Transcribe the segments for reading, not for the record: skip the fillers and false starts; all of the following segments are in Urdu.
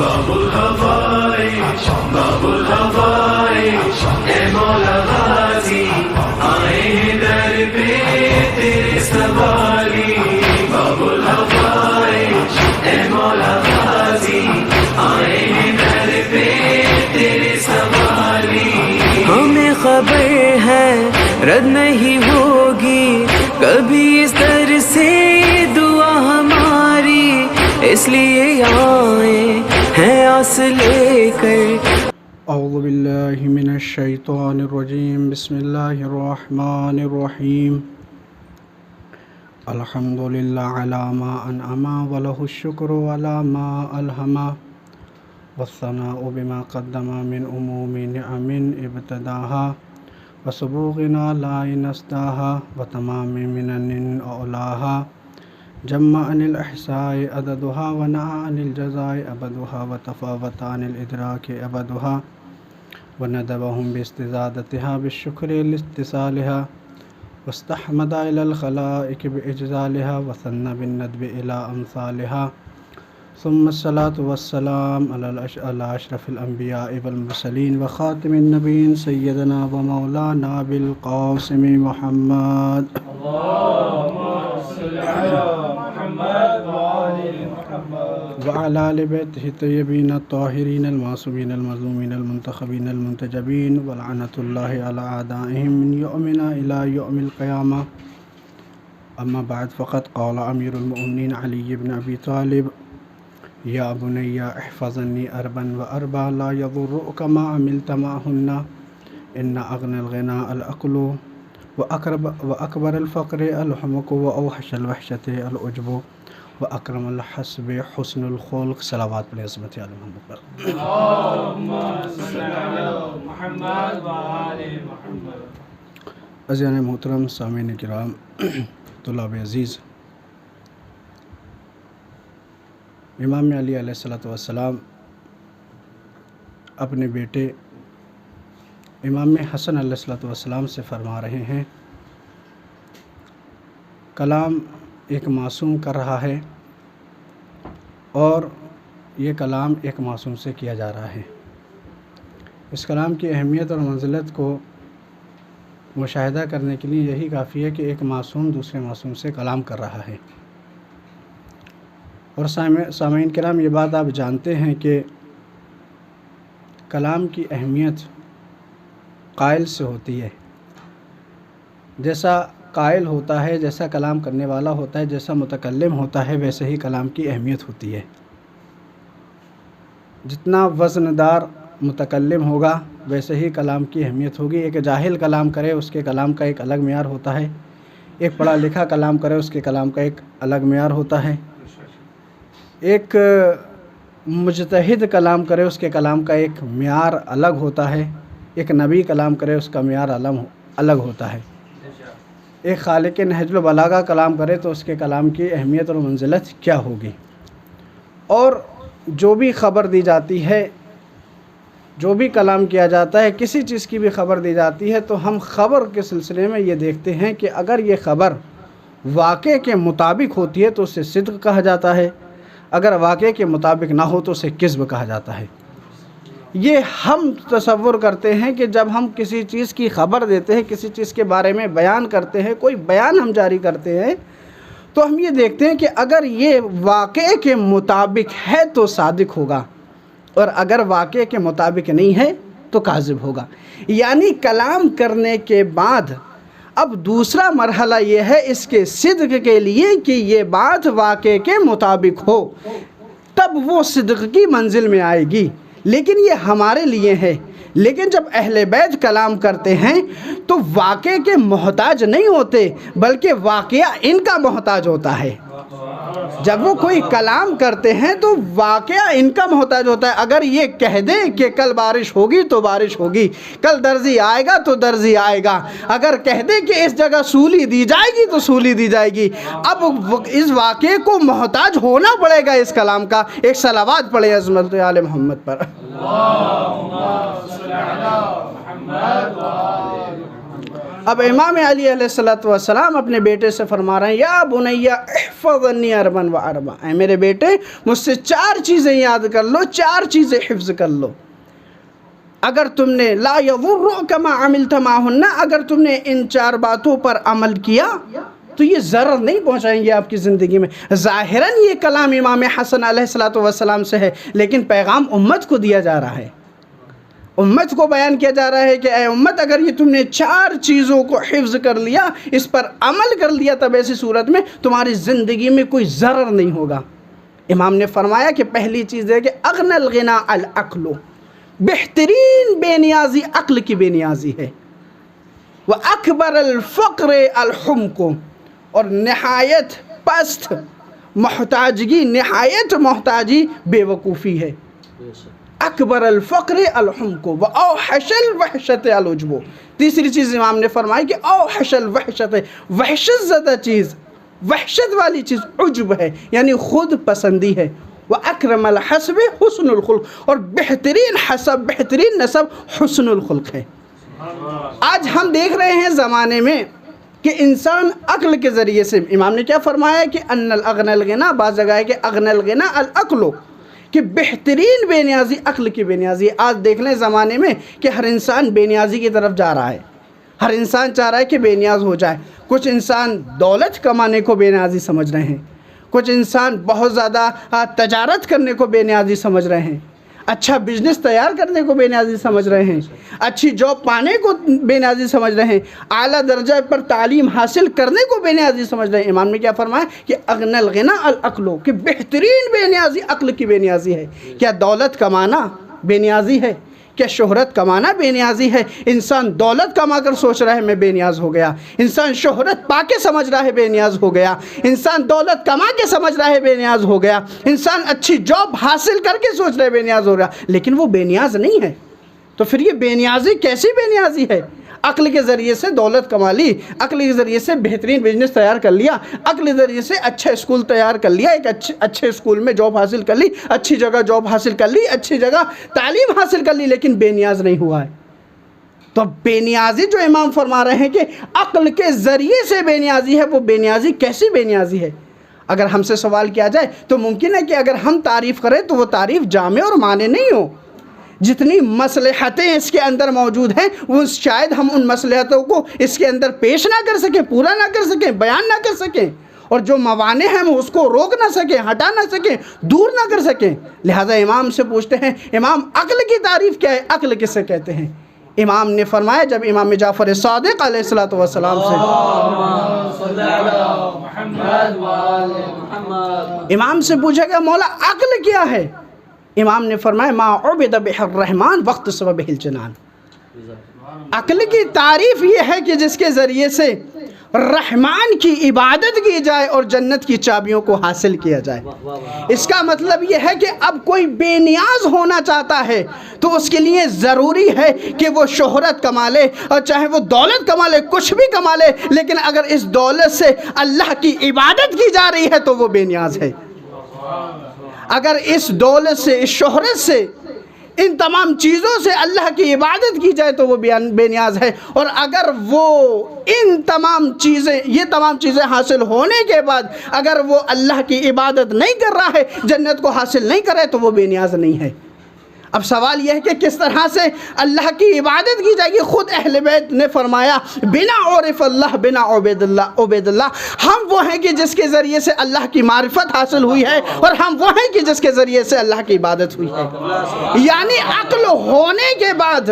باب الحوائج باب الحوائج اے مولا غازی آئے ہیں در پہ تیرے سوالی باب الحوائج اے مولا غازی آئے ہیں در پہ تیرے سوالی ہمیں خبر ہے رد نہیں ہوگی کبھی اس در سے دعا ہماری اس لیے آئے ہیں آس لے کر اعوذ باللہ من الشیطان الرجیم بسم اللہ الرحمن الرحیم الحمدللہ علی ما انعم ولہ الشکر علی ما الہم والثناء بما قدم من عموم نعم ابتداها وسبوغنا لا نسداها وتمام منن اولاها جمع عن الإحساء عددها ونهى عن الجزاء أبدها وتفاوت عن الإدراك أبدها وندبهم باستزادتها بالشكر لاتصالها واستحمد إلى الخلائق بإجزالها وثنى بالندب إلى أمثالها ثم الصلاة والسلام على أشرف الأنبياء والمرسلين وخاتم النبيين سيدنا ومولانا بالقاسم محمد وعلى آل بيته الطيبين الطاهرين المعصومين المظلومين المنتخبين المنتجبين ولعنة الله على أعدائهم من يومنا إلى يوم القيامة أما بعد فقد قال أمير المؤمنين علي بن أبي طالب يا بني احفظني أربا وأربا لا يضرك ما عملت معهن إن أغنى الغناء الأقل وأكبر الفقر الحمق وأوحش الوحشة العجب وأكرم الحسب حسن الخلق صلوات پر عظمت علی محمد پر اللهم صل علی محمد و آل محمد عزیزان محترم سامعین کرام طلاب عزیز امام علی علیہ السلام اپنے بیٹے امام حسن علیہ السلام سے فرما رہے ہیں کلام ایک معصوم کر رہا ہے اور یہ کلام ایک معصوم سے کیا جا رہا ہے۔ اس کلام کی اہمیت اور منزلت کو مشاہدہ کرنے کے لیے یہی کافی ہے کہ ایک معصوم دوسرے معصوم سے کلام کر رہا ہے۔ اور سامعین کرام یہ بات آپ جانتے ہیں کہ کلام کی اہمیت قائل سے ہوتی ہے۔ جیسا قائل ہوتا ہے، جیسا کلام کرنے والا ہوتا ہے، جیسا متکلم ہوتا ہے، ویسے ہی کلام کی اہمیت ہوتی ہے۔ جتنا وزن دار متکلم ہوگا ویسے ہی کلام کی اہمیت ہوگی۔ ایک جاہل کلام کرے اس کے کلام کا ایک الگ معیار ہوتا ہے، ایک پڑھا لکھا کلام کرے اس کے کلام کا ایک الگ معیار ہوتا ہے، ایک مجتہد کلام کرے اس کے کلام کا ایک معیار الگ ہوتا ہے، ایک نبی کلام کرے اس کا معیار الگ ہوتا ہے، ایک خالق نہج البلاغہ کلام کرے تو اس کے کلام کی اہمیت اور منزلت کیا ہوگی۔ اور جو بھی خبر دی جاتی ہے، جو بھی کلام کیا جاتا ہے، کسی چیز کی بھی خبر دی جاتی ہے تو ہم خبر کے سلسلے میں یہ دیکھتے ہیں کہ اگر یہ خبر واقعے کے مطابق ہوتی ہے تو اسے صدق کہا جاتا ہے، اگر واقعے کے مطابق نہ ہو تو اسے کذب کہا جاتا ہے۔ یہ ہم تصور کرتے ہیں کہ جب ہم کسی چیز کی خبر دیتے ہیں، کسی چیز کے بارے میں بیان کرتے ہیں، کوئی بیان ہم جاری کرتے ہیں تو ہم یہ دیکھتے ہیں کہ اگر یہ واقعے کے مطابق ہے تو صادق ہوگا اور اگر واقعے کے مطابق نہیں ہے تو کاذب ہوگا۔ یعنی کلام کرنے کے بعد اب دوسرا مرحلہ یہ ہے اس کے صدق کے لیے کہ یہ بات واقعے کے مطابق ہو، تب وہ صدق کی منزل میں آئے گی۔ لیکن یہ ہمارے لیے ہے، لیکن جب اہل بیت کلام کرتے ہیں تو واقعے کے محتاج نہیں ہوتے بلکہ واقعہ ان کا محتاج ہوتا ہے۔ جب وہ کوئی کلام کرتے ہیں تو واقعہ ان کا محتاج ہوتا ہے۔ اگر یہ کہہ دیں کہ کل بارش ہوگی تو بارش ہوگی، کل درزی آئے گا تو درزی آئے گا، اگر کہہ دیں کہ اس جگہ سولی دی جائے گی تو سولی دی جائے گی۔ اب اس واقعے کو محتاج ہونا پڑے گا اس کلام کا۔ ایک صلوات پڑھیں عظمت آل محمد پر۔ اللہم صل علی محمد و آل محمد۔ اب امام علی علیہ الصلوۃ والسلام اپنے بیٹے سے فرما رہے ہیں یا بنیا احفظنی اربعا و اربعا، اے میرے بیٹے مجھ سے 4 چیزیں یاد کر لو، 4 چیزیں حفظ کر لو۔ اگر تم نے لا یضرک ما عملت معہن، اگر تم نے ان 4 باتوں پر عمل کیا تو یہ ضرر نہیں پہنچائیں گے آپ کی زندگی میں۔ ظاہراً یہ کلام امام حسن علیہ الصلوۃ والسلام سے ہے، لیکن پیغام امت کو دیا جا رہا ہے، امت کو بیان کیا جا رہا ہے کہ اے امت اگر یہ تم نے 4 چیزوں کو حفظ کر لیا، اس پر عمل کر لیا، تب ایسی صورت میں تمہاری زندگی میں کوئی ضرر نہیں ہوگا۔ امام نے فرمایا کہ پہلی چیز ہے کہ اغنى الغنى العقل، بہترین بے نیازی عقل کی بے نیازی ہے، وَأَكْبَرَ الْفَقْرِ الْحُمْقُ، اور نہایت پست محتاجگی، نہایت محتاجی بے وقوفی ہے۔ اکبر الفقر الحمق واوحش الوحشت العجب، تیسری چیز امام نے فرمائی کہ اوحش الوحشت، وحشت زدہ چیز، وحشت والی چیز عجب ہے، یعنی خود پسندی ہے۔ واکرم الحسب حسن الخلق، اور بہترین حسب، بہترین نسب حسن الخلق ہے۔ آج ہم دیکھ رہے ہیں زمانے میں کہ انسان عقل کے ذریعے سے، امام نے کیا فرمایا کہ ان الاغنى الغنى، بعض جگہ ہے کہ اغنى الغنى العقل، کہ بہترین بے نیازی عقل کی بے نیازی۔ آج دیکھ لیں زمانے میں کہ ہر انسان بے نیازی کی طرف جا رہا ہے، ہر انسان چاہ رہا ہے کہ بے نیاز ہو جائے۔ کچھ انسان دولت کمانے کو بے نیازی سمجھ رہے ہیں، کچھ انسان بہت زیادہ تجارت کرنے کو بے نیازی سمجھ رہے ہیں، اچھا بزنس تیار کرنے کو بے نیازی سمجھ رہے ہیں، اچھی جاب پانے کو بے نیازی سمجھ رہے ہیں، اعلیٰ درجہ پر تعلیم حاصل کرنے کو بے نیازی سمجھ رہے ہیں۔ امام نے کیا فرمایا کہ اغنى الغنى العقل، کہ بہترین بے نیازی عقل کی بے نیازی ہے۔ کیا دولت کمانا بے نیازی ہے؟ کیا شہرت کمانا بے نیازی ہے؟ انسان دولت کما کر سوچ رہا ہے میں بے نیاز ہو گیا، انسان شہرت پا کے سمجھ رہا ہے بے نیاز ہو گیا، انسان دولت کما کے سمجھ رہا ہے بے نیاز ہو گیا، انسان اچھی جاب حاصل کر کے سوچ رہا ہے بے نیاز ہو گیا، لیکن وہ بے نیاز نہیں ہے۔ تو پھر یہ بے نیازی کیسی بے نیازی ہے؟ عقل کے ذریعے سے دولت کما لی، عقل کے ذریعے سے بہترین بزنس تیار کر لیا، عقل کے ذریعے سے اچھا اسکول تیار کر لیا، ایک اچھے اسکول میں جاب حاصل کر لی، اچھی جگہ جاب حاصل کر لی، اچھی جگہ تعلیم حاصل کر لی، لیکن بے نیاز نہیں ہوا ہے۔ تو بے نیازی جو امام فرما رہے ہیں کہ عقل کے ذریعے سے بے نیازی ہے، وہ بے نیازی کیسی بے نیازی ہے؟ اگر ہم سے سوال کیا جائے تو ممکن ہے کہ اگر ہم تعریف کریں تو وہ تعریف جامع اور معنی نہیں ہو۔ جتنی مصلحتیں اس کے اندر موجود ہیں، وہ شاید ہم ان مصلحتوں کو اس کے اندر پیش نہ کر سکیں، پورا نہ کر سکیں، بیان نہ کر سکیں، اور جو موانع ہیں ہم اس کو روک نہ سکیں، ہٹا نہ سکیں، دور نہ کر سکیں۔ لہٰذا امام سے پوچھتے ہیں امام عقل کی تعریف کیا ہے، عقل کس سے کہتے ہیں؟ امام نے فرمایا جب امام جعفر صادق علیہ الصلوۃ والسلام سے امام سے پوچھا گیا مولا عقل کیا ہے؟ امام نے فرمایا ما عبد بہ الرحمن وقت سبب الجنان، عقل کی تعریف یہ ہے کہ جس کے ذریعے سے رحمان کی عبادت کی جائے اور جنت کی چابیوں کو حاصل کیا جائے۔ اس کا مطلب یہ ہے کہ اب کوئی بے نیاز ہونا چاہتا ہے تو اس کے لیے ضروری ہے کہ وہ شہرت کما لے، اور چاہے وہ دولت کما لے، کچھ بھی کما لے، لیکن اگر اس دولت سے اللہ کی عبادت کی جا رہی ہے تو وہ بے نیاز ہے۔ اگر اس دولت سے، اس شہرت سے، ان تمام چیزوں سے اللہ کی عبادت کی جائے تو وہ بے نیاز ہے، اور اگر وہ ان تمام چیزیں، یہ تمام چیزیں حاصل ہونے کے بعد اگر وہ اللہ کی عبادت نہیں کر رہا ہے، جنت کو حاصل نہیں کر رہا ہے، تو وہ بے نیاز نہیں ہے۔ اب سوال یہ ہے کہ کس طرح سے اللہ کی عبادت کی جائے گی؟ خود اہل بیت نے فرمایا بنا عرف اللہ بنا عبید اللہ، ہم وہ ہیں کہ جس کے ذریعے سے اللہ کی معرفت حاصل ہوئی ہے، اور ہم وہ ہیں کہ جس کے ذریعے سے اللہ کی عبادت ہوئی ہے۔ یعنی عقل ہونے کے بعد،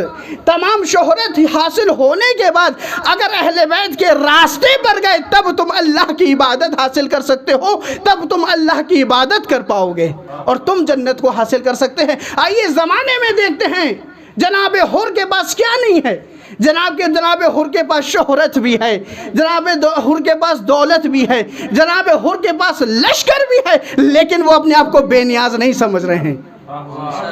تمام شہرت حاصل ہونے کے بعد اگر اہل بیت کے راستے پر گئے تب تم اللہ کی عبادت حاصل کر سکتے ہو، تب تم اللہ کی عبادت کر پاؤ گے اور تم جنت کو حاصل کر سکتے ہیں۔ آئیے زمانے میں دیکھتے ہیں جناب حر کے پاس کیا نہیں ہے، جناب حر کے پاس شہرت بھی ہے، جناب حر کے پاس دولت بھی ہے، جناب حر کے پاس لشکر بھی ہے، لیکن وہ اپنے آپ کو بے نیاز نہیں سمجھ رہے ہیں۔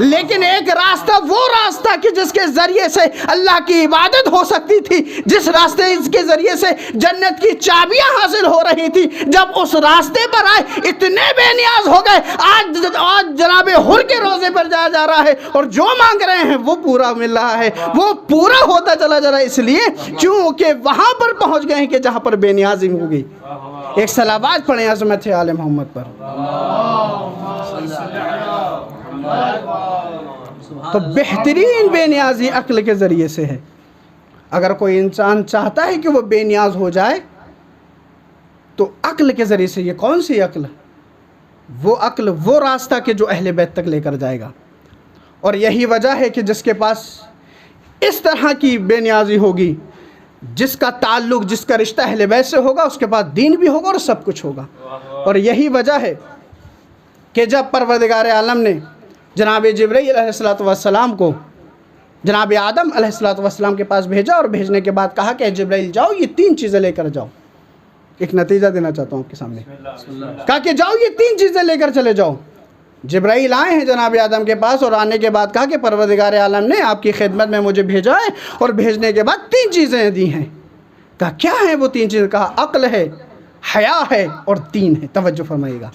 لیکن ایک راستہ وہ راستہ کہ جس کے ذریعے سے اللہ کی عبادت ہو سکتی تھی، جس راستے کے ذریعے سے جنت کی چابیاں حاصل ہو رہی تھی، جب اس راستے پر آئے اتنے بے نیاز ہو گئے۔ آج جناب حر کے روزے پر جایا جا رہا ہے اور جو مانگ رہے ہیں وہ پورا مل رہا ہے، وہ پورا ہوتا چلا جا رہا ہے، اس لیے کیونکہ وہاں پر پہنچ گئے ہیں کہ جہاں پر بے نیازی ہو گئی۔ ایک صلوات پڑھیں عظمت آل محمد پر۔ تو بہترین بے نیازی عقل کے ذریعے سے ہے۔ اگر کوئی انسان چاہتا ہے کہ وہ بے نیاز ہو جائے تو عقل کے ذریعے سے۔ یہ کون سی عقل؟ وہ عقل، وہ راستہ کہ جو اہل بیت تک لے کر جائے گا۔ اور یہی وجہ ہے کہ جس کے پاس اس طرح کی بے نیازی ہوگی، جس کا تعلق، جس کا رشتہ اہل بیت سے ہوگا، اس کے پاس دین بھی ہوگا اور سب کچھ ہوگا۔ اور یہی وجہ ہے کہ جب پروردگار عالم نے جناب جبرائیل علیہ السلام کو جناب آدم علیہ السلام کے پاس بھیجا اور بھیجنے کے بعد کہا کہ جبرائیل جاؤ یہ 3 چیزیں لے کر جاؤ۔ ایک نتیجہ دینا چاہتا ہوں آپ کے سامنے۔ کہا کہ جاؤ یہ 3 چیزیں لے کر چلے جاؤ۔ جبرائیل آئے ہیں جناب آدم کے پاس اور آنے کے بعد کہا کہ پروردگار عالم نے آپ کی خدمت میں مجھے بھیجا ہے اور بھیجنے کے بعد 3 چیزیں دی ہیں۔ کہا کیا ہیں وہ 3 چیزیں؟ کہا عقل ہے، حیا ہے اور دین ہے۔ توجہ فرمائیے گا،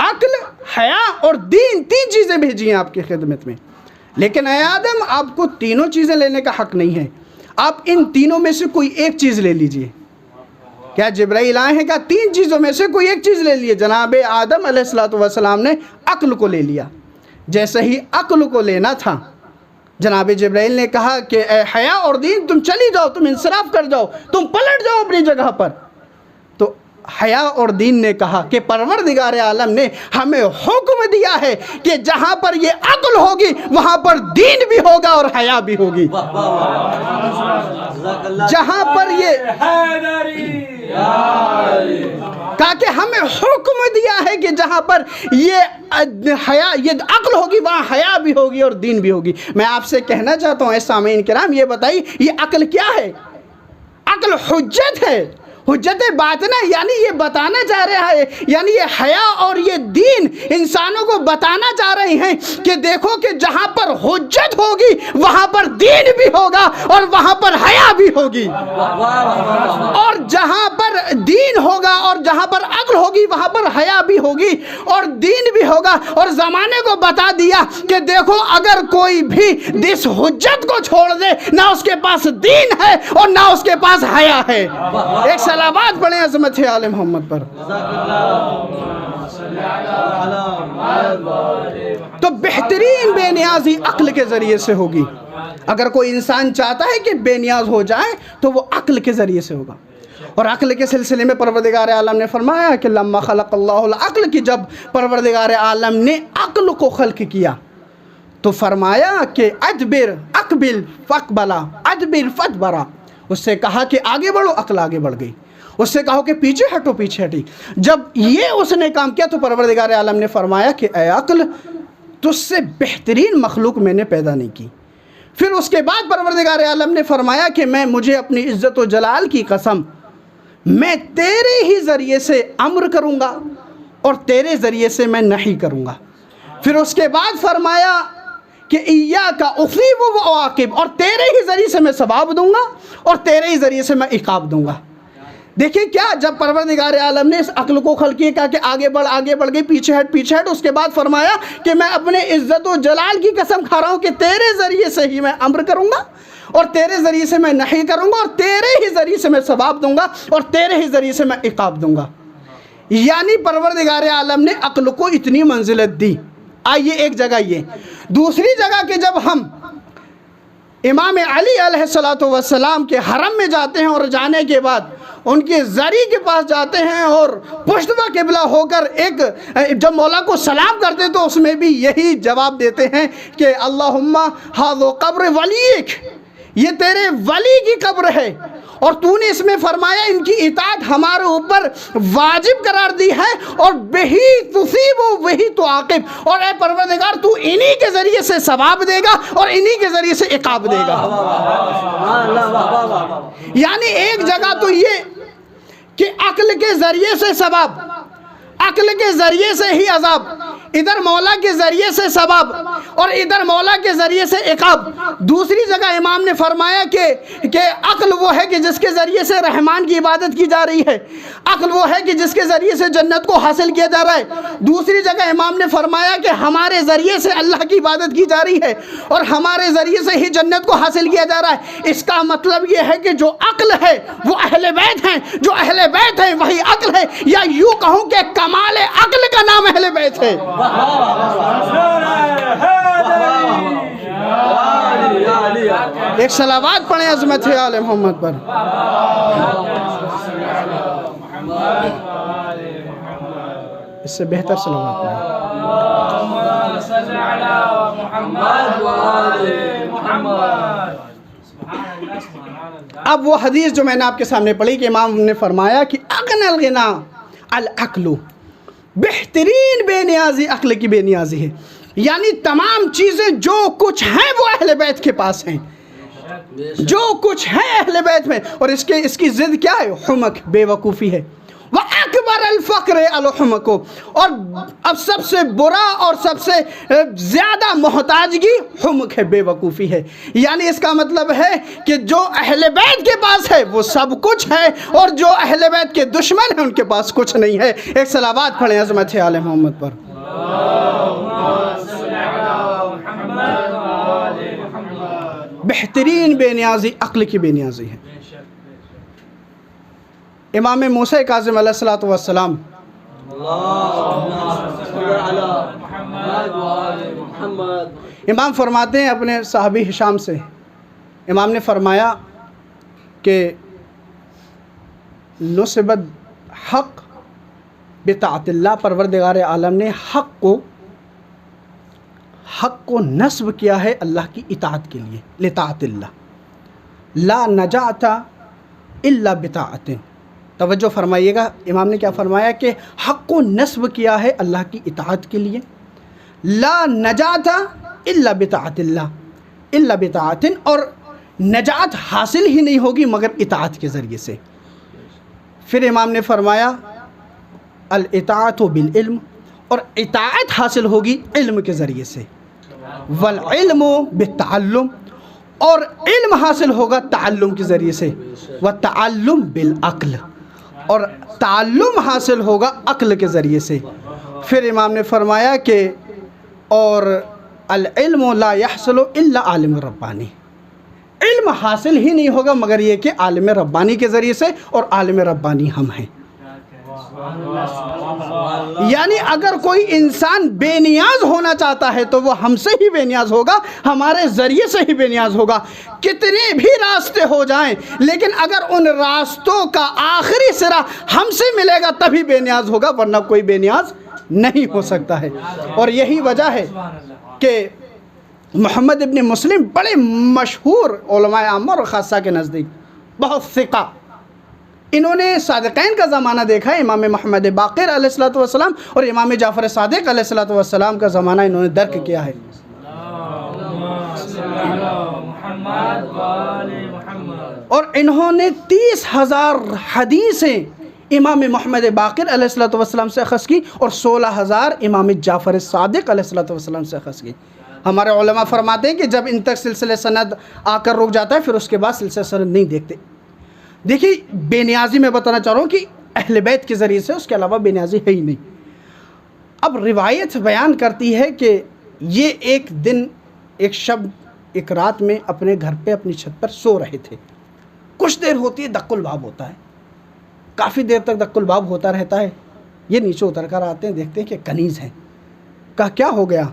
عقل، حیا اور دین، 3 چیزیں بھیجی ہیں آپ کی خدمت میں۔ لیکن اے آدم، آپ کو تینوں چیزیں لینے کا حق نہیں ہے، آپ ان تینوں میں سے کوئی ایک چیز لے لیجئے۔ کیا جبرائیل آئے ہیں؟ کہا 3 چیزوں میں سے کوئی ایک چیز لے لیے۔ جناب آدم علیہ السلام نے عقل کو لے لیا۔ جیسے ہی عقل کو لینا تھا، جناب جبرائیل نے کہا کہ اے حیا اور دین، تم چلی جاؤ، تم انصراف کر جاؤ، تم پلٹ جاؤ اپنی جگہ پر۔ تو حیا اور دین نے کہا کہ پروردگار عالم نے ہمیں حکم دیا ہے کہ جہاں پر یہ عقل ہوگی وہاں پر دین بھی ہوگا اور حیا بھی ہوگی۔ جہاں پر یہ کہا کہ ہمیں حکم دیا ہے کہ جہاں پر یہ حیا، یہ عقل ہوگی، وہاں حیا بھی ہوگی اور دین بھی ہوگی۔ میں آپ سے کہنا چاہتا ہوں اے سامعین کرام، یہ بتائیے یہ عقل کیا ہے؟ عقل حجت ہے، حجت باطنہ، یعنی یہ بتانا چاہ رہا ہے، یعنی یہ حیا اور یہ دین انسانوں کو بتانا چاہ رہے ہیں کہ دیکھو کہ جہاں پر حجت ہوگی وہاں پر دین بھی ہوگا اور وہاں پر حیا بھی ہوگی، اور جہاں پر دین ہوگا اور جہاں پر عقل ہوگی وہاں پر حیا بھی ہوگی اور دین بھی ہوگا۔ اور زمانے کو بتا دیا کہ دیکھو اگر کوئی بھی اس حجت کو چھوڑ دے، نہ اس کے پاس دین ہے اور نہ اس کے پاس حیا ہے۔ ایک صلوات پڑھیں عظمت آل محمد پر۔ تو بہترین بے نیازی عقل کے ذریعے سے ہوگی۔ اگر کوئی انسان چاہتا ہے کہ بے نیاز ہو جائے تو وہ عقل کے ذریعے سے ہوگا۔ اور عقل کے سلسلے میں پروردگار عالم نے فرمایا کہ لما خلق اللہ العقل، کی جب پروردگار عالم نے عقل کو خلق کیا تو فرمایا کہ ادبر اقبل فاقبلا ادبر فادبرا، اس سے کہا کہ آگے بڑھو، عقل آگے بڑھ گئی۔ اس سے کہو کہ پیچھے ہٹو، پیچھے ہٹی۔ جب یہ اس نے کام کیا تو پروردگار عالم نے فرمایا کہ اے عقل، تجھ سے بہترین مخلوق میں نے پیدا نہیں کی۔ پھر اس کے بعد پروردگار عالم نے فرمایا کہ مجھے اپنی عزت و جلال کی قسم، میں تیرے ہی ذریعے سے امر کروں گا اور تیرے ذریعے سے میں نہیں کروں گا۔ پھر اس کے بعد فرمایا کہ ایاک اثیب و اعاقب، اور تیرے ہی ذریعے سے میں ثواب دوں گا اور تیرے ہی ذریعے سے میں عقاب دوں گا۔ دیکھیں کیا، جب پروردگار عالم نے اس عقل کو خلق کیا کہ آگے بڑھ، آگے بڑھ گئی، پیچھے ہٹ، پیچھے ہٹ، اس کے بعد فرمایا کہ میں اپنے عزت و جلال کی قسم کھا رہا ہوں کہ تیرے ذریعے سے ہی میں امر کروں گا اور تیرے ذریعے سے میں نہیں کروں گا اور تیرے ہی ذریعے سے میں ثواب دوں گا اور تیرے ہی ذریعے سے میں عقاب دوں گا۔ یعنی پروردگار عالم نے عقل کو اتنی منزلت دی۔ آئیے ایک جگہ یہ، دوسری جگہ کہ جب ہم امام علی علیہ السلام کے حرم میں جاتے ہیں اور جانے کے بعد ان کے زری کے پاس جاتے ہیں اور پشتبہ قبلہ ہو کر ایک جب مولا کو سلام کرتے تو اس میں بھی یہی جواب دیتے ہیں کہ اللہم ھذا قبر ولیک، یہ تیرے ولی کی قبر ہے اور تو نے اس میں فرمایا ان کی اطاعت ہمارے اوپر واجب قرار دی ہے اور بہی تصیب و وہی تعاقب، اور اے پروردگار تو انہی کے ذریعے سے ثواب دے گا اور انہی کے ذریعے سے عقاب دے گا۔ یعنی ایک جگہ تو یہ کہ عقل کے ذریعے سے ثواب، عقل کے ذریعے سے ہی عذاب، ادھر مولا کے ذریعے سے ثواب اور ادھر مولا کے ذریعے سے عقاب۔ دوسری جگہ امام نے فرمایا کہ عقل وہ ہے کہ جس کے ذریعے سے رحمان کی عبادت کی جا رہی ہے، عقل وہ ہے کہ جس کے ذریعے سے جنت کو حاصل کیا جا رہا ہے۔ دوسری جگہ امام نے فرمایا کہ ہمارے ذریعے سے اللہ کی عبادت کی جا رہی ہے اور ہمارے ذریعے سے ہی جنت کو حاصل کیا جا رہا ہے۔ اس کا مطلب یہ ہے کہ جو عقل ہے وہ اہل بیت ہیں، جو اہل بیت ہیں وہی عقل ہے، یا یوں کہوں کہ کمال عقل کا نام اہل بیت ہے۔ ایک صلوات پڑھیں عظمت آل محمد پر۔ اس سے بہتر صلوات پڑھیں۔ اب وہ حدیث جو میں نے آپ کے سامنے پڑھی کہ امام نے فرمایا کہ اغنى الغنى العقل، بہترین بے نیازی عقل کی بے نیازی ہے، یعنی تمام چیزیں جو کچھ ہیں وہ اہل بیت کے پاس ہیں، جو کچھ ہے اہل بیت میں، اور اس کی ضد کیا ہے؟ حمق، بے وقوفی ہے۔ وَأَكْبَرَ الْفَقْرِ الْحُمَقُ، اور اب سب سے برا اور سب سے زیادہ محتاجگی حمق ہے، بے وقوفی ہے۔ یعنی اس کا مطلب ہے کہ جو اہل بیت کے پاس ہے وہ سب کچھ ہے، اور جو اہل بیت کے دشمن ہیں ان کے پاس کچھ نہیں ہے۔ ایک صلوات پڑھیں عظمت آل محمد پر۔ بہترین بے نیازی عقل کی بے نیازی ہے۔ امام موسیٰ کاظم علیہ الصلوۃ والسلام امام فرماتے ہیں اپنے صحابی ہشام سے، امام نے فرمایا کہ نصبت حق بطاعت اللہ، پروردگار عالم نے حق کو نصب کیا ہے اللہ کی اطاعت کے لیے، لطاعت اللہ، لا نجات الا بطاعت۔ توجہ فرمائیے گا، امام نے کیا فرمایا کہ حق کو نصب کیا ہے اللہ کی اطاعت کے لیے، لا نجات الا بطاعت اللہ، الا بطاعت، اور نجات حاصل ہی نہیں ہوگی مگر اطاعت کے ذریعے سے۔ پھر امام نے فرمایا الاطاعت بالعلم، اور اطاعت حاصل ہوگی علم کے ذریعے سے، والعلم بالتعلم، اور علم حاصل ہوگا تعلم کے ذریعے سے، والتعلم بالعقل، اور تعلم حاصل ہوگا عقل کے ذریعے سے۔ پھر امام نے فرمایا کہ اور العلم لا يحصل الا عالم ربانی، علم حاصل ہی نہیں ہوگا مگر یہ کہ عالم ربانی کے ذریعے سے، اور عالم ربانی ہم ہیں۔ یعنی اگر کوئی انسان بے نیاز ہونا چاہتا ہے تو وہ ہم سے ہی بے نیاز ہوگا، ہمارے ذریعے سے ہی بے نیاز ہوگا، کتنے بھی راستے ہو جائیں، لیکن اگر ان راستوں کا آخری سرا ہم سے ملے گا تبھی بے نیاز ہوگا، ورنہ کوئی بے نیاز نہیں ہو سکتا ہے۔ اور یہی وجہ ہے کہ محمد ابن مسلم بڑے مشہور علماء عامہ اور خاصہ کے نزدیک، بہت ثقہ، انہوں نے صادقین کا زمانہ دیکھا ہے، امام محمد باقر علیہ الصلوۃ والسلام اور امام جعفر صادق علیہ الصلوۃ والسلام کا زمانہ انہوں نے درک کیا ہے۔ اور انہوں نے 30,000 حدیثیں امام محمد باقر علیہ الصلوۃ والسلام سے اخذ کی، اور 16,000 امام جعفر صادق علیہ الصلوۃ والسلام سے اخذ کی۔ ہمارے علماء فرماتے ہیں کہ جب ان تک سلسلہ سند آ کر رک جاتا ہے پھر اس کے بعد سلسلہ سند نہیں دیکھتے۔ دیکھیے بے نیازی میں بتانا چاہ رہا ہوں کہ اہل بیت کے ذریعے سے، اس کے علاوہ بے نیازی ہے ہی نہیں۔ اب روایت بیان کرتی ہے کہ یہ ایک دن، ایک شب، ایک رات میں اپنے گھر پہ اپنی چھت پر سو رہے تھے۔ کچھ دیر ہوتی ہے، دق الباب ہوتا ہے، کافی دیر تک دق الباب ہوتا رہتا ہے۔ یہ نیچے اتر کر آتے ہیں، دیکھتے ہیں کہ کنیز ہے۔ کہا کیا ہو گیا؟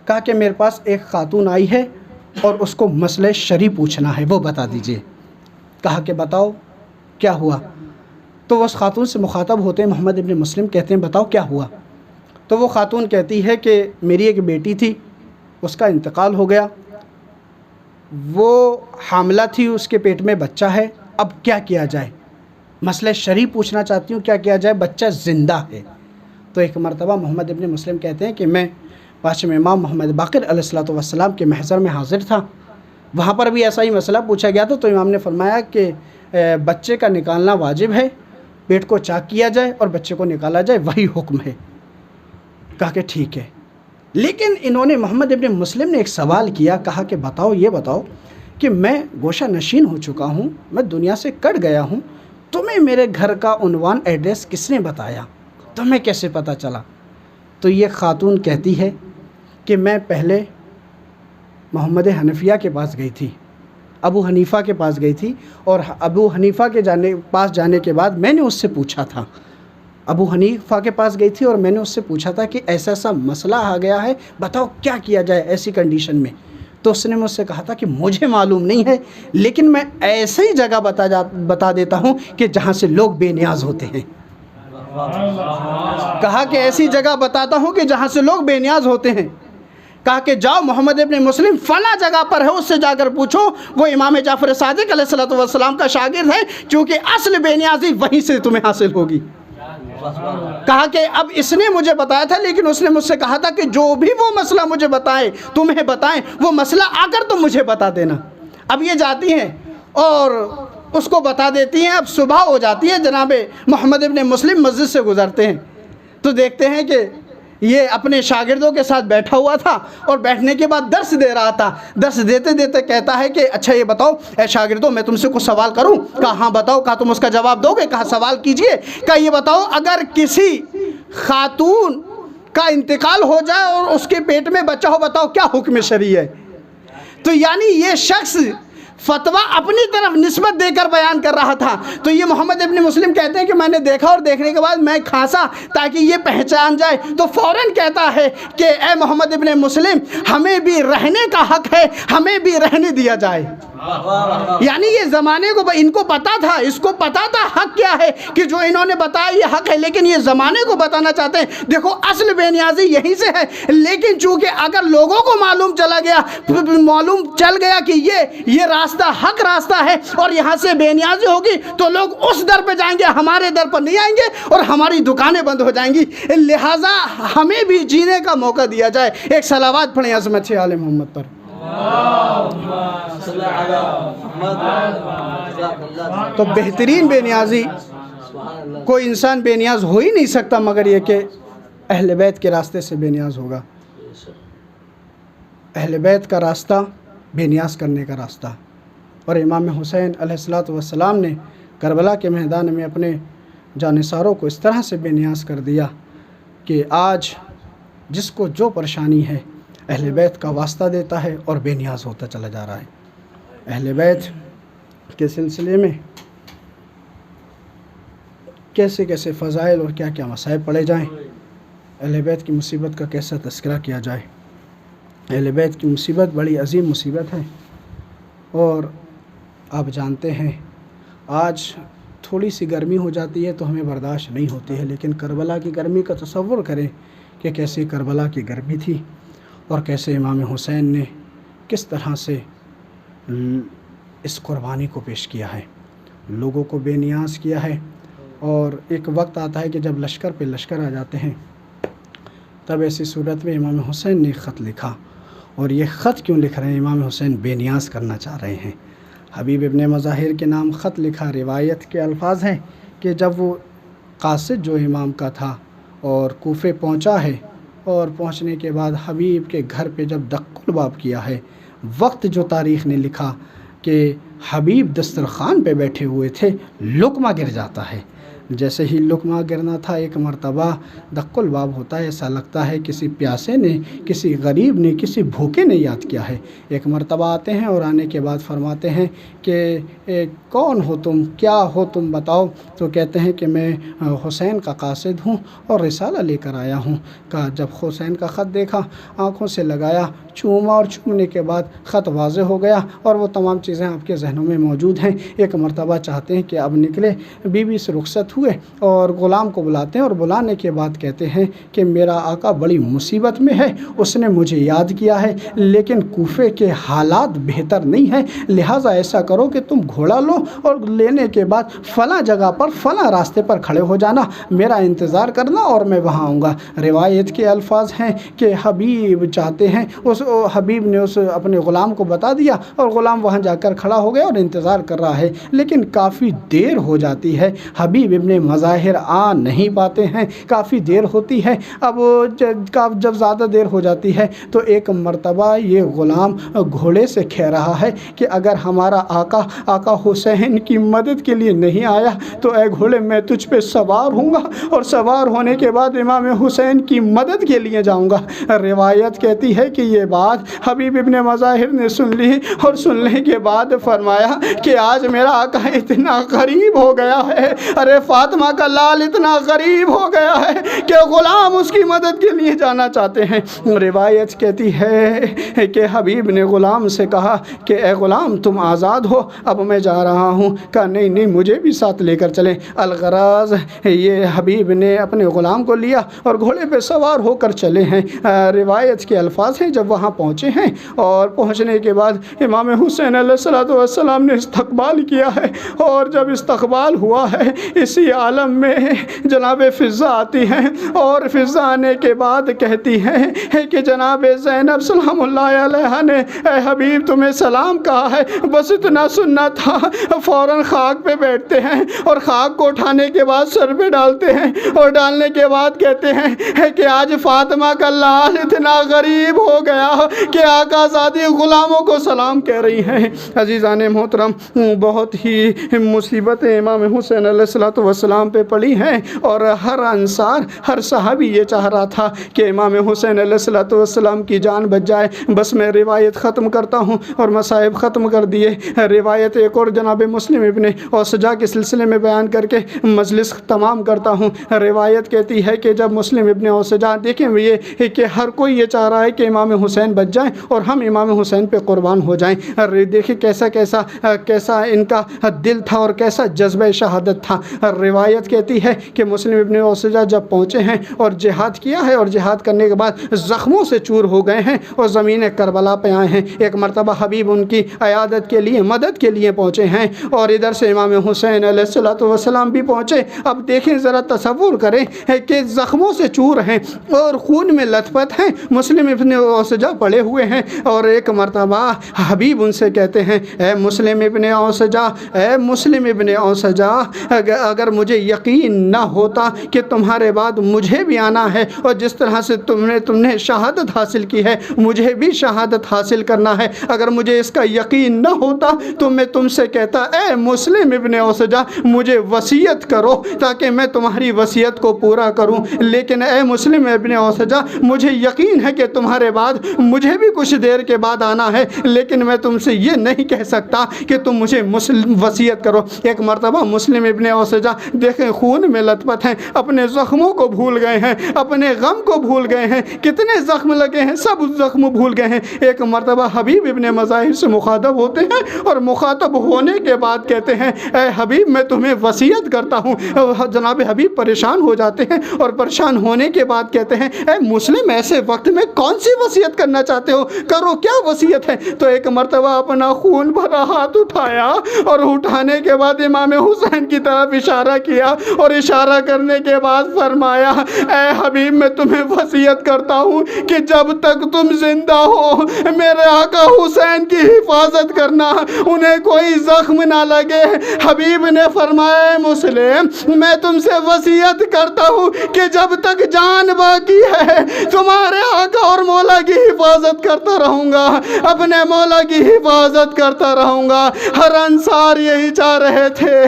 کہا کہ میرے پاس ایک خاتون آئی ہے اور اس کو مسئلہ شرعی پوچھنا ہے، وہ بتا دیجئے۔ کہا کہ بتاؤ کیا ہوا؟ تو وہ اس خاتون سے مخاطب ہوتے ہیں محمد ابن مسلم، کہتے ہیں بتاؤ کیا ہوا؟ تو وہ خاتون کہتی ہے کہ میری ایک بیٹی تھی، اس کا انتقال ہو گیا، وہ حاملہ تھی، اس کے پیٹ میں بچہ ہے، اب کیا کیا جائے؟ مسئلہ شرعی پوچھنا چاہتی ہوں، کیا کیا جائے؟ بچہ زندہ ہے۔ تو ایک مرتبہ محمد ابن مسلم کہتے ہیں کہ میں پانچویں امام محمد باقر علیہ الصلوۃ والسلام کے محضر میں حاضر تھا، وہاں پر بھی ایسا ہی مسئلہ پوچھا گیا تھا۔ تو امام نے فرمایا کہ بچے کا نکالنا واجب ہے، پیٹ کو چاک کیا جائے اور بچے کو نکالا جائے، وہی حکم ہے۔ کہا کہ ٹھیک ہے. لیکن انہوں نے محمد ابن مسلم نے ایک سوال کیا, کہا کہ بتاؤ یہ بتاؤ کہ میں گوشہ نشین ہو چکا ہوں, میں دنیا سے کٹ گیا ہوں, تمہیں میرے گھر کا عنوان ایڈریس کس نے بتایا, تمہیں کیسے پتہ چلا؟ تو یہ خاتون کہتی ہے کہ میں پہلے محمد حنفیہ کے پاس گئی تھی, ابو حنیفہ کے پاس گئی تھی, اور ابو حنیفہ کے پاس جانے کے بعد میں نے اس سے پوچھا تھا, ابو حنیفہ کے پاس گئی تھی اور میں نے اس سے پوچھا تھا کہ ایسا ایسا مسئلہ آ گیا ہے, بتاؤ کیا کیا جائے ایسی کنڈیشن میں. تو اس نے مجھ سے کہا تھا کہ مجھے معلوم نہیں ہے, لیکن میں ایسی جگہ بتا دیتا ہوں کہ جہاں سے لوگ بے نیاز ہوتے ہیں. کہا کہ ایسی جگہ بتاتا ہوں کہ جہاں سے لوگ بے نیاز ہوتے ہیں. کہا کہ جاؤ محمد ابن مسلم فلاں جگہ پر ہے, اس سے جا کر پوچھو, وہ امام جعفر صادق علیہ الصلوۃ والسلام کا شاگرد ہے, کیونکہ اصل بے نیازی وہیں سے تمہیں حاصل ہوگی. کہا کہ اب اس نے مجھے بتایا تھا, لیکن اس نے مجھ سے کہا تھا کہ جو بھی وہ مسئلہ مجھے بتائے, تمہیں بتائیں, وہ مسئلہ آ کر تم مجھے بتا دینا. اب یہ جاتی ہیں اور اس کو بتا دیتی ہیں. اب صبح ہو جاتی ہے, جناب محمد ابن مسلم مسجد سے گزرتے ہیں تو دیکھتے ہیں کہ یہ اپنے شاگردوں کے ساتھ بیٹھا ہوا تھا, اور بیٹھنے کے بعد درس دے رہا تھا. درس دیتے دیتے کہتا ہے کہ اچھا یہ بتاؤ اے شاگردوں, میں تم سے کچھ سوال کروں؟ کہا ہاں بتاؤ. کہا تم اس کا جواب دو گے؟ کہا سوال کیجئے. کہا یہ بتاؤ, اگر کسی خاتون کا انتقال ہو جائے اور اس کے پیٹ میں بچہ ہو, بتاؤ کیا حکم شرعی ہے؟ تو یعنی یہ شخص فتویٰ اپنی طرف نسبت دے کر بیان کر رہا تھا. تو یہ محمد ابن مسلم کہتے ہیں کہ میں نے دیکھا, اور دیکھنے کے بعد میں کھانسا تاکہ یہ پہچان جائے. تو فوراً کہتا ہے کہ اے محمد ابن مسلم, ہمیں بھی رہنے کا حق ہے, ہمیں بھی رہنے دیا جائے. یعنی یہ زمانے کو ان کو پتا تھا, اس کو پتا تھا حق کیا ہے, کہ جو انہوں نے بتایا یہ حق ہے, لیکن یہ زمانے کو بتانا چاہتے ہیں دیکھو اصل بے نیازی یہیں سے ہے. لیکن چونکہ اگر لوگوں کو معلوم چل گیا کہ یہ راستہ حق راستہ ہے اور یہاں سے بے نیازی ہوگی, تو لوگ اس در پہ جائیں گے, ہمارے در پر نہیں آئیں گے, اور ہماری دکانیں بند ہو جائیں گی. لہٰذا ہمیں بھی جینے کا موقع دیا جائے. ایک صلوات پڑھیں عظمت آل محمد پر. تو بہترین بے نیازی کوئی انسان بے نیاز ہو ہی نہیں سکتا مگر یہ کہ اہل بیت کے راستے سے بے نیاز ہوگا. اہل بیت کا راستہ بے نیاز کرنے کا راستہ. اور امام حسین علیہ الصلوۃ والسلام نے کربلا کے میدان میں اپنے جانثاروں کو اس طرح سے بے نیاز کر دیا کہ آج جس کو جو پریشانی ہے اہل بیت کا واسطہ دیتا ہے اور بے نیاز ہوتا چلا جا رہا ہے. اہل بیت کے سلسلے میں کیسے کیسے فضائل اور کیا کیا مصائب پڑے جائیں, اہل بیت کی مصیبت کا کیسا تذکرہ کیا جائے. اہل بیت کی مصیبت بڑی عظیم مصیبت ہے, اور آپ جانتے ہیں آج تھوڑی سی گرمی ہو جاتی ہے تو ہمیں برداشت نہیں ہوتی ہے, لیکن کربلا کی گرمی کا تصور کریں کہ کیسی کربلا کی گرمی تھی, اور کیسے امام حسین نے کس طرح سے اس قربانی کو پیش کیا ہے, لوگوں کو بے نیاز کیا ہے. اور ایک وقت آتا ہے کہ جب لشکر پہ لشکر آ جاتے ہیں, تب ایسی صورت میں امام حسین نے خط لکھا. اور یہ خط کیوں لکھ رہے ہیں؟ امام حسین بے نیاز کرنا چاہ رہے ہیں. حبیب ابن مظاہر کے نام خط لکھا. روایت کے الفاظ ہیں کہ جب وہ قاصد جو امام کا تھا اور کوفے پہنچا ہے, اور پہنچنے کے بعد حبیب کے گھر پہ جب دق الباب کیا ہے, وقت جو تاریخ نے لکھا کہ حبیب دسترخوان پہ بیٹھے ہوئے تھے, لقمہ گر جاتا ہے. جیسے ہی لقمہ گرنا تھا, ایک مرتبہ دق الباب ہوتا ہے, ایسا لگتا ہے کسی پیاسے نے, کسی غریب نے, کسی بھوکے نے یاد کیا ہے. ایک مرتبہ آتے ہیں اور آنے کے بعد فرماتے ہیں کہ کون ہو تم, کیا ہو تم, بتاؤ. تو کہتے ہیں کہ میں حسین کا قاصد ہوں اور رسالہ لے کر آیا ہوں. کہا جب حسین کا خط دیکھا, آنکھوں سے لگایا, چوما, اور چومنے کے بعد خط واضح ہو گیا, اور وہ تمام چیزیں آپ کے ذہنوں میں موجود ہیں. ایک مرتبہ چاہتے ہیں کہ اب نکلے, بیوی سے رخصت ہوئے اور غلام کو بلاتے ہیں, اور بلانے کے بعد کہتے ہیں کہ میرا آقا بڑی مصیبت میں ہے, اس نے مجھے یاد کیا ہے, لیکن کوفے کے حالات بہتر نہیں ہیں, لہٰذا ایسا کرو کہ تم گھوڑا لو اور لینے کے بعد فلاں جگہ پر فلاں راستے پر کھڑے ہو جانا, میرا انتظار کرنا اور میں وہاں آؤں گا. روایت کے الفاظ ہیں کہ حبیب چاہتے ہیں, اس اس حبیب نے اس اپنے غلام کو بتا دیا اور غلام وہاں جا کر کھڑا ہو گیا اور انتظار کر رہا ہے، لیکن کافی دیر ہو جاتی ہے، حبیب ابن مظاہر آ نہیں پاتے ہیں، کافی دیر ہوتی ہے۔ اب جب زیادہ دیر ہو جاتی ہے تو ایک مرتبہ یہ غلام گھوڑے سے کہہ رہا ہے کہ اگر ہمارا آقا حسین کی مدد کے لیے نہیں آیا تو اے گھوڑے میں تجھ پہ سوار ہوں گا اور سوار ہونے کے بعد امام حسین کی مدد کے لیے جاؤں گا۔ روایت کہتی ہے کہ یہ بات حبیب ابن مظاہر نے سن لی اور سننے کے بعد فرمایا کہ آج میرا آقا اتنا قریب ہو گیا ہے، ارے فاطمہ کا لال اتنا قریب ہو گیا ہے کہ غلام اس کی مدد کے لیے جانا چاہتے ہیں۔ روایت کہتی ہے کہ حبیب نے غلام سے کہا کہ اے غلام تم آزاد ہو، اب میں جا رہا ہوں۔ کہا نہیں مجھے بھی ساتھ لے کر چلیں۔ الغرض یہ حبیب نے اپنے غلام کو لیا اور گھوڑے پہ سوار ہو کر چلے ہیں۔ روایت کے الفاظ ہیں جب وہاں پہنچے ہیں اور پہنچنے کے بعد امام حسین علیہ السلام نے استقبال کیا ہے، اور جب استقبال ہوا ہے اسی عالم میں جناب فضا آتی ہیں اور فضا آنے کے بعد کہتی ہیں کہ جناب زینب سلام اللہ علیہ نے اے حبیب تمہیں سلام کہا ہے، بس اتنا سننا تھا۔ فوراً خاک پہ بیٹھتے ہیں اور خاک کو اٹھانے کے بعد سر پہ ڈالتے ہیں اور ڈالنے کے بعد کہتے ہیں کہ آج فاطمہ کا لال اتنا غریب ہو گیا کہ آقا زادی غلاموں کو سلام کہہ رہی ہیں۔ عزیزان محترم، بہت ہی مصیبتیں امام حسین علیہ السلام پہ پڑی ہیں اور ہر انصار ہر صحابی یہ چاہ رہا تھا کہ امام حسین علیہ السلام کی جان بچ جائے۔ بس میں روایت ختم کرتا ہوں اور مصائب ختم کر دیے۔ روایت ایک اور جناب مسلم ابن اوسجا کے سلسلے میں بیان کر کے مجلس تمام کرتا ہوں۔ روایت کہتی ہے کہ جب مسلم ابن اوسجا، دیکھیں یہ کہ ہر کوئی یہ چاہ رہا ہے کہ امام حسین بچ جائیں اور ہم امام حسین پہ قربان ہو جائیں۔ دیکھیں کیسا ان کا دل تھا اور کیسا جذبہ شہادت تھا۔ روایت کہتی ہے کہ مسلم ابن اوسجا جب پہنچے ہیں اور جہاد کیا ہے اور جہاد کرنے کے بعد زخموں سے چور ہو گئے ہیں اور زمین کربلا پہ آئے ہیں۔ ایک مرتبہ حبیب ان کی عیادت کے لیے مدد کے لیے پہنچے ہیں اور ادھر سے امام حسین علیہ السلام بھی پہنچے۔ اب دیکھیں ذرا تصور کریں کہ زخموں سے چور ہیں اور خون میں لت پت ہیں، مسلم ابن اوسجا پڑے ہوئے ہیں اور ایک مرتبہ حبیب ان سے کہتے ہیں اے مسلم ابن اوسجا، اے مسلم ابن اوسجا، اگر مجھے یقین نہ ہوتا کہ تمہارے بعد مجھے بھی آنا ہے اور جس طرح سے تم نے شہادت حاصل کی ہے مجھے بھی شہادت حاصل کرنا ہے، اگر مجھے اس کا یقین نہ ہوتا تو میں تم سے کہتا اے مسلم ابن اوسجا مجھے وصیت کرو تاکہ میں تمہاری وصیت کو پورا کروں، لیکن اے مسلم ابن اوسجا مجھے یقین ہے کہ تمہارے بعد مجھے بھی کچھ دیر کے بعد آنا ہے، لیکن میں تم سے یہ نہیں کہہ سکتا کہ تم مجھے وصیت کرو۔ ایک مرتبہ مسلم ابن اوسجا دیکھیں خون میں لت پت ہیں، اپنے زخموں کو بھول گئے ہیں، اپنے غم کو بھول گئے ہیں، کتنے زخم لگے ہیں سب زخم بھول گئے ہیں۔ ایک مرتبہ حبیب ابن مظاہر سے مخاطب ہوتے ہیں اور مخاطب ہونے کے بعد کہتے ہیں اے حبیب میں تمہیں وصیت کرتا ہوں۔ جناب حبیب پریشان ہو جاتے ہیں اور پریشان ہونے کے بعد کہتے ہیں اے مسلم ایسے وقت میں کون سی وصیت کرنا چاہتے ہو، کرو کیا وصیت ہے؟ تو ایک مرتبہ اپنا خون بھرا ہاتھ اٹھایا اور اٹھانے کے بعد امام حسین کی طرف اشارہ کیا اور اشارہ کرنے کے بعد فرمایا اے حبیب میں تمہیں وصیت کرتا ہوں کہ جب تک تم زندہ ہو میرے آقا حسین کی حفاظت کرنا، انہیں کوئی زخم نہ لگے۔ حبیب نے فرمایا اے مسلم میں تم سے وصیت کرتا ہوں کہ جب تک جان باقی ہے تمہارے آقا اور مولا کی حفاظت کرتا رہوں گا، اپنے مولا کی حفاظت کرتا رہوں گا۔ ہر انصار یہی چاہ رہے تھے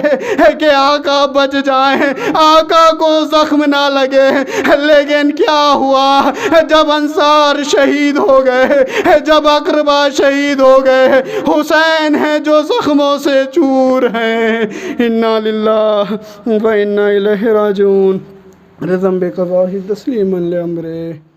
کہ آقا بچ جائیں، آقا کو زخم نہ لگے، لیکن کیا ہوا جب انصار شہید ہو گئے، جب اقربا شہید ہو گئے، حسین ہیں جو زخموں سے چور ہیں۔ انا للہ و انا الیہ راجعون۔ رضم بقضائہ تسلیما لامرہ۔